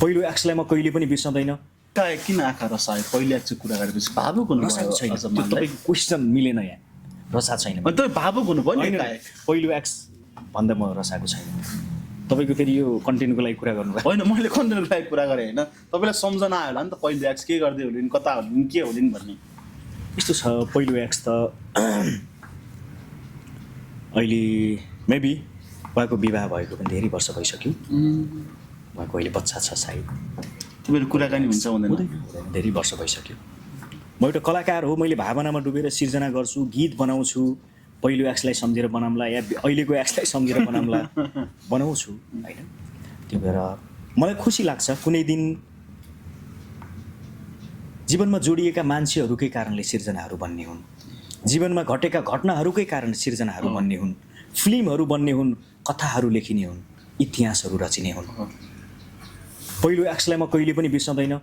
पहिलो एक्सलाई म कहिले पनि बिर्सँदैन। किन आँखा रसायो पहिले एक्स कुरा गरेपछि भावुक रसाएको छैन, हुनुभयो त्यो तपाईँको क्वेसन मिलेन यहाँ, रसा छैन। तपाईँ भावुक हुनुभयो नि होइन, पहिलो एक्स भन्दा म रसाएको छैन। तपाईँको फेरि यो कन्टेन्टको लागि कुरा गर्नुभयो। होइन मैले कन्टेन्टको लागि कुरा गरेँ होइन, तपाईँलाई सम्झना आयो होला नि त पहिलो एक्स के गर्दै होलिन्, कता होलिन्, के होलिन् भन्ने। यस्तो छ, पहिलो एक्स त अहिले मेबी उहाँको विवाह भएको पनि धेरै वर्ष भइसक्यो, उहाँको अहिले बच्चा छ सायद। तपाईँहरू कुराकानी हुन्छ हुँदैन? धेरै वर्ष भइसक्यो। म एउटा कलाकार हो, मैले भावनामा डुबेर सिर्जना गर्छु, गीत बनाउँछु, पहिलो एक्सलाई सम्झेर बनाउँला या अहिलेको एक्सलाई सम्झेर बनाउँला बनाउँछु होइन। त्यही भएर मलाई खुसी लाग्छ कुनै दिन जीवनमा जोडिएका मान्छेहरूकै कारणले सिर्जनाहरू बन्ने हुन्, जीवनमा घटेका घटनाहरूकै कारण सिर्जनाहरू बन्ने हुन्, फिल्महरू बन्ने हुन्, कथाहरू लेखिने हुन्, इतिहासहरू रचिने हुन्। पहिलो एक्सलाई म कहिले पनि बिर्सँदैन।